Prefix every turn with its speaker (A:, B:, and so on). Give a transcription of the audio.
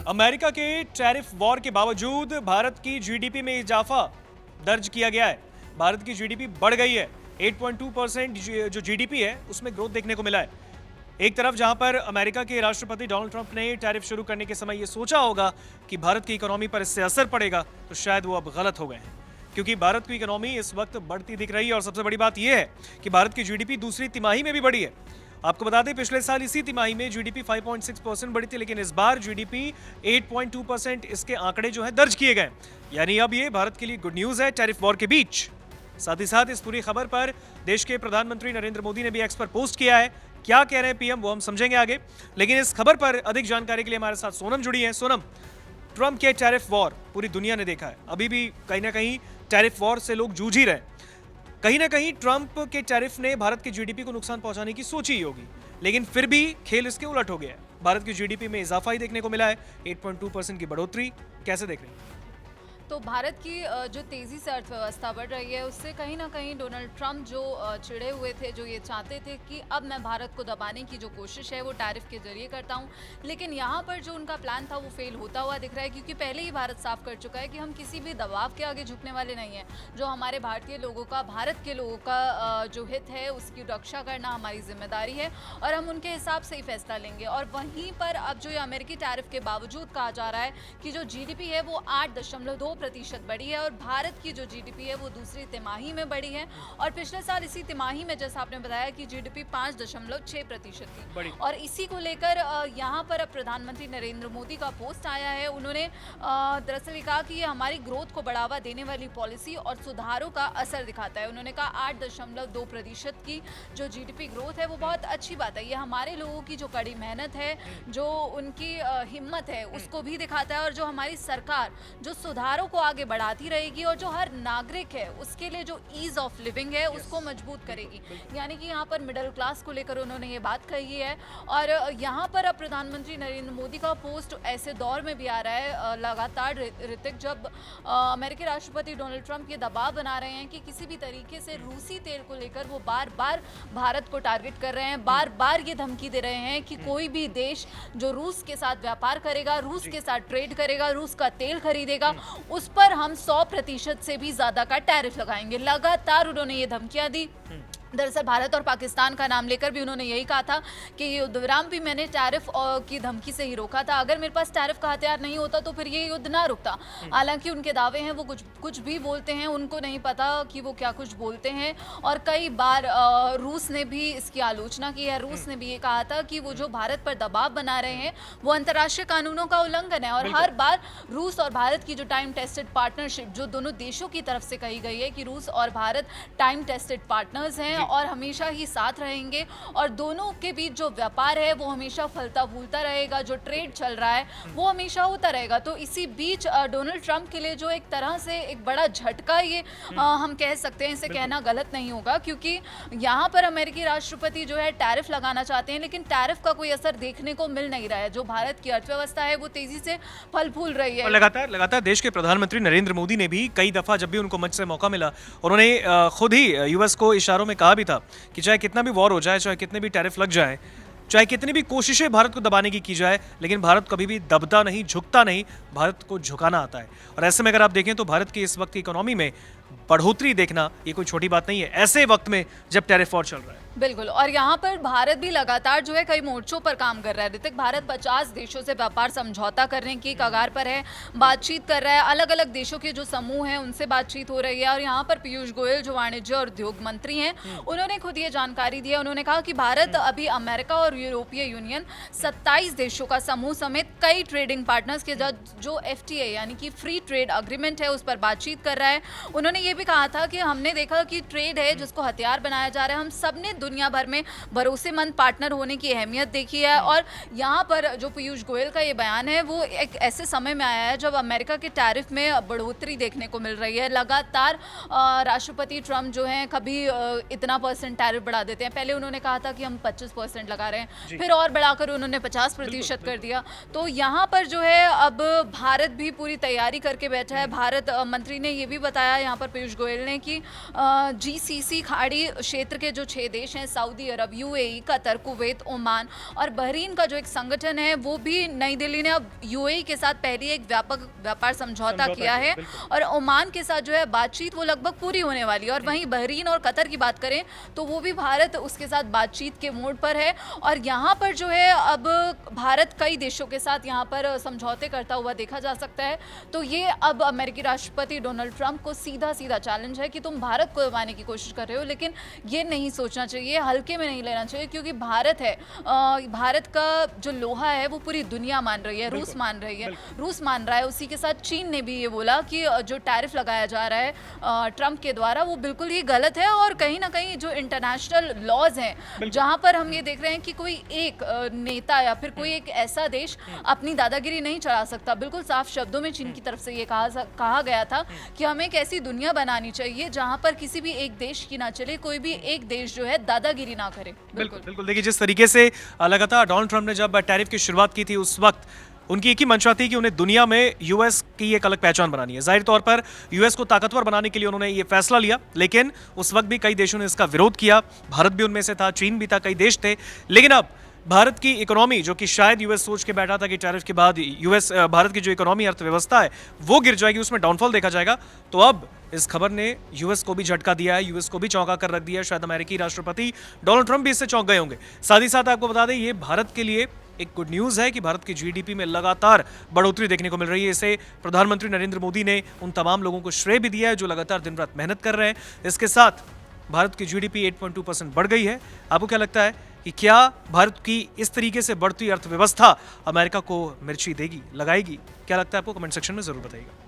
A: America के tariff war के बावजूद भारत की जीडीपी में इजाफा दर्ज किया गया है। भारत की जीडीपी बढ़ गई है। 8.2% जो जीडीपी है उसमें ग्रोथ देखने को मिला है। एक तरफ जहां पर अमेरिका के राष्ट्रपति डोनाल्ड ट्रंप ने टैरिफ शुरू करने के समय यह सोचा होगा कि भारत की इकोनॉमी पर इससे असर पड़ेगा, तो शायद वो अब गलत हो गए हैं, क्योंकि भारत की इकोनॉमी इस वक्त बढ़ती दिख रही है। और सबसे बड़ी बात यह है कि भारत की जीडीपी दूसरी तिमाही में भी बढ़ी है। आपको बता दें, पिछले साल इसी तिमाही में जीडीपी 5.6% बढ़ी थी, लेकिन इस बार जीडीपी 8.2% इसके आंकड़े जो है दर्ज किए गए। यानी अब ये भारत के लिए गुड न्यूज है टैरिफ वॉर के बीच। साथ ही साथ इस पूरी खबर पर देश के प्रधानमंत्री नरेंद्र मोदी ने भी एक्स पर पोस्ट किया है। क्या कह रहे हैं पीएम वो हम समझेंगे आगे, लेकिन इस खबर पर अधिक जानकारी के लिए हमारे साथ सोनम जुड़ी है। सोनम, ट्रंप के टैरिफ वॉर पूरी दुनिया ने देखा है, अभी भी कहीं ना कहीं टैरिफ वॉर से लोग जूझ ही रहे हैं। कहीं ना कहीं ट्रंप के टैरिफ ने भारत की जीडीपी को नुकसान पहुंचाने की सोची ही होगी, लेकिन फिर भी खेल इसके उलट हो गया है। भारत की जीडीपी में इजाफा ही देखने को मिला है, 8.2% की बढ़ोतरी। कैसे देख रहे हैं?
B: तो भारत की जो तेज़ी से अर्थव्यवस्था बढ़ रही है, उससे कहीं ना कहीं डोनाल्ड ट्रंप जो चिढ़े हुए थे, जो ये चाहते थे कि अब मैं भारत को दबाने की जो कोशिश है वो टैरिफ के जरिए करता हूँ, लेकिन यहाँ पर जो उनका प्लान था वो फेल होता हुआ दिख रहा है, क्योंकि पहले ही भारत साफ कर चुका है कि हम किसी भी दबाव के आगे झुकने वाले नहीं हैं। जो हमारे भारतीय लोगों का, भारत के लोगों का जो हित है उसकी रक्षा करना हमारी जिम्मेदारी है, और हम उनके हिसाब से ही फैसला लेंगे। और वहीं पर अब जो ये अमेरिकी टैरिफ के बावजूद कहा जा रहा है कि जो जीडीपी है वो 8.2% बढ़ी है, और भारत की जो जीडीपी है वो दूसरी तिमाही में बढ़ी है। और पिछले साल इसी तिमाही में, जैसा आपने बताया, कि जीडीपी 5.6% थी। और इसी को लेकर यहाँ पर अब प्रधानमंत्री नरेंद्र मोदी का पोस्ट आया है। उन्होंने दरअसल कहा कि ये हमारी ग्रोथ को बढ़ावा देने वाली पॉलिसी और सुधारों का असर दिखाता है। उन्होंने कहा 8.2% की जो जीडीपी ग्रोथ है वो बहुत अच्छी बात है। ये हमारे लोगों की जो कड़ी मेहनत है, जो उनकी हिम्मत है, उसको भी दिखाता है। और जो हमारी सरकार जो सुधारों को आगे बढ़ाती रहेगी, और जो हर नागरिक है उसके लिए जो ईज ऑफ लिविंग है उसको मजबूत करेगी। यानी कि यहाँ पर मिडिल क्लास को लेकर उन्होंने ये बात कही है। और यहाँ पर अब प्रधानमंत्री नरेंद्र मोदी का पोस्ट ऐसे दौर में भी आ रहा है लगातार, ऋतिक, जब अमेरिकी राष्ट्रपति डोनाल्ड ट्रंप ये दबाव बना रहे हैं कि किसी भी तरीके से रूसी तेल को लेकर वो बार बार भारत को टारगेट कर रहे हैं, बार बार ये धमकी दे रहे हैं कि कोई भी देश जो रूस के साथ व्यापार करेगा, रूस के साथ ट्रेड करेगा, रूस का तेल खरीदेगा, उस पर हम 100% से भी ज्यादा का टैरिफ लगाएंगे। लगातार उन्होंने ये धमकियां दी। दरअसल भारत और पाकिस्तान का नाम लेकर भी उन्होंने यही कहा था कि ये युद्ध विराम भी मैंने टैरिफ की धमकी से ही रोका था। अगर मेरे पास टैरिफ का हथियार नहीं होता तो फिर ये युद्ध ना रुकता। हालांकि उनके दावे हैं, वो कुछ भी बोलते हैं, उनको नहीं पता कि वो क्या कुछ बोलते हैं। और कई बार रूस ने भी इसकी आलोचना की है। रूस ने भी ये कहा था कि वो जो भारत पर दबाव बना रहे हैं वो अंतर्राष्ट्रीय कानूनों का उल्लंघन है। और हर बार रूस और भारत की जो टाइम टेस्टेड पार्टनरशिप जो दोनों देशों की तरफ से कही गई है कि रूस और भारत टाइम टेस्टेड पार्टनर्स हैं और हमेशा ही साथ रहेंगे, और दोनों के बीच जो व्यापार है वो हमेशा फलता फूलता रहेगा, जो ट्रेड चल रहा है वो हमेशा होता रहेगा। तो इसी बीच डोनाल्ड ट्रंप के लिए जो एक तरह से एक बड़ा झटका ये हम कह सकते हैं, इसे कहना गलत नहीं होगा, क्योंकि यहाँ पर अमेरिकी राष्ट्रपति जो है टैरिफ लगाना चाहते हैं, लेकिन टैरिफ का कोई असर देखने को मिल नहीं रहा है। जो भारत की अर्थव्यवस्था है वो तेजी से फल फूल रही है।
A: लगातार देश के प्रधानमंत्री नरेंद्र मोदी ने भी कई दफा, जब भी उनको मंच से मौका मिला, उन्होंने खुद ही यूएस को इशारों में कहा भी था कि चाहे कितना भी वॉर हो जाए, चाहे कितने भी टैरिफ लग जाए, चाहे कितनी भी कोशिशें भारत को दबाने की जाए, लेकिन भारत कभी भी दबता नहीं, झुकता नहीं, भारत को झुकाना आता है। और ऐसे में अगर आप देखें तो भारत की इस वक्त की इकोनॉमी में बढ़ोतरी देखना ये कोई छोटी बात नहीं है, ऐसे वक्त में जब टैरिफ वॉर चल रहा है।
B: बिल्कुल। और यहाँ पर भारत भी लगातार जो है कई मोर्चों पर काम कर रहा है। ऋतिक, भारत 50 देशों से व्यापार समझौता करने की कगार पर है, बातचीत कर रहा है। अलग अलग देशों के जो समूह हैं उनसे बातचीत हो रही है। और यहाँ पर पीयूष गोयल जो वाणिज्य और उद्योग मंत्री हैं, उन्होंने खुद ये जानकारी दी है। उन्होंने कहा कि भारत अभी अमेरिका और यूरोपीय यूनियन 27 देशों का समूह समेत कई ट्रेडिंग पार्टनर्स के जो FTA यानी कि फ्री ट्रेड अग्रीमेंट है उस पर बातचीत कर रहा है। उन्होंने ये भी कहा था कि हमने देखा कि ट्रेड है जिसको हथियार बनाया जा रहा है, हम सबने दुनिया भर में भरोसेमंद पार्टनर होने की अहमियत देखी है। और यहाँ पर जो पीयूष गोयल का ये बयान है वो एक ऐसे समय में आया है जब अमेरिका के टैरिफ में बढ़ोतरी देखने को मिल रही है। लगातार राष्ट्रपति ट्रंप जो हैं कभी इतना % टैरिफ बढ़ा देते हैं। पहले उन्होंने कहा था कि हम 25% लगा रहे हैं, फिर और बढ़ाकर उन्होंने 50% कर दिया। तो यहाँ पर जो है अब भारत भी पूरी तैयारी करके बैठा है। भारत मंत्री ने ये भी बताया यहाँ पर पीयूष गोयल ने कि जीसीसी खाड़ी क्षेत्र के जो 6 देश हैं, सऊदी अरब, यूएई, कतर, कुवैत, ओमान और बहरीन का जो एक संगठन है, वो भी नई दिल्ली ने अब यूएई के साथ पहले एक व्यापक व्यापार समझौता किया है और ओमान के साथ जो है बातचीत वो लगभग पूरी होने वाली है। और वहीं बहरीन और कतर की बात करें तो वो भी भारत उसके साथ बातचीत के मोड पर है और यहाँ पर जो है अब भारत कई देशों के साथ यहाँ पर समझौते करता हुआ देखा जा सकता है। तो ये अब अमेरिकी राष्ट्रपति डोनाल्ड ट्रंप को सीधा सीधा चैलेंज है कि तुम भारत को दबाने की कोशिश कर रहे हो, लेकिन ये नहीं सोचना चाहिए, हल्के में नहीं लेना चाहिए, क्योंकि भारत है, भारत का जो लोहा है वो पूरी दुनिया मान रही है, रूस मान रही है, रूस मान रहा है। उसी के साथ चीन ने भी ये बोला कि जो टैरिफ लगाया जा रहा है ट्रंप के द्वारा वो बिल्कुल ही गलत है और कहीं ना कहीं जो इंटरनेशनल लॉज हैं, जहां पर हम ये देख रहे हैं कि कोई एक नेता या फिर कोई एक ऐसा देश अपनी दादागिरी नहीं चला सकता। बिल्कुल साफ शब्दों में चीन की तरफ से ये कहा गया था कि हमें एक ऐसी दुनिया बनानी चाहिए जहां पर किसी भी एक देश की ना चले, कोई भी एक देश जो है दादागिरी ना करे।
A: बिल्कुल देखिए, जिस तरीके से लगातार डोनाल्ड ट्रंप ने जब टैरिफ की शुरुआत की थी उस वक्त उनकी एक ही मंशा थी कि उन्हें दुनिया में यूएस की एक अलग पहचान बनानी है। जाहिर तौर पर यूएस को ताकतवर बनाने के लिए उन्होंने ये फैसला लिया, लेकिन उस वक्त भी कई देशों ने इसका विरोध किया, भारत भी उनमें से था, चीन भी था, कई देश थे। लेकिन अब भारत की इकोनॉमी, जो कि शायद यूएस सोच के बैठा था कि टैरिफ के बाद भारत की जो इकोनॉमी अर्थव्यवस्था है वो गिर जाएगी, उसमें डाउनफॉल देखा जाएगा, तो अब इस खबर ने यूएस को भी झटका दिया है, यूएस को भी चौंका कर रख दिया है। शायद अमेरिकी राष्ट्रपति डोनाल्ड ट्रंप भी इससे चौंक गए होंगे। साथ ही साथ आपको बता दें, ये भारत के लिए एक गुड न्यूज है कि भारत की जीडीपी में लगातार बढ़ोतरी देखने को मिल रही है। इसे प्रधानमंत्री नरेंद्र मोदी ने उन तमाम लोगों को श्रेय भी दिया है जो लगातार दिन रात मेहनत कर रहे हैं। इसके साथ भारत की जीडीपी 8.2% बढ़ गई है। आपको क्या लगता है कि क्या भारत की इस तरीके से बढ़ती अर्थव्यवस्था अमेरिका को मिर्ची देगी, लगाएगी? क्या लगता है आपको? कमेंट सेक्शन में जरूर बताइएगा।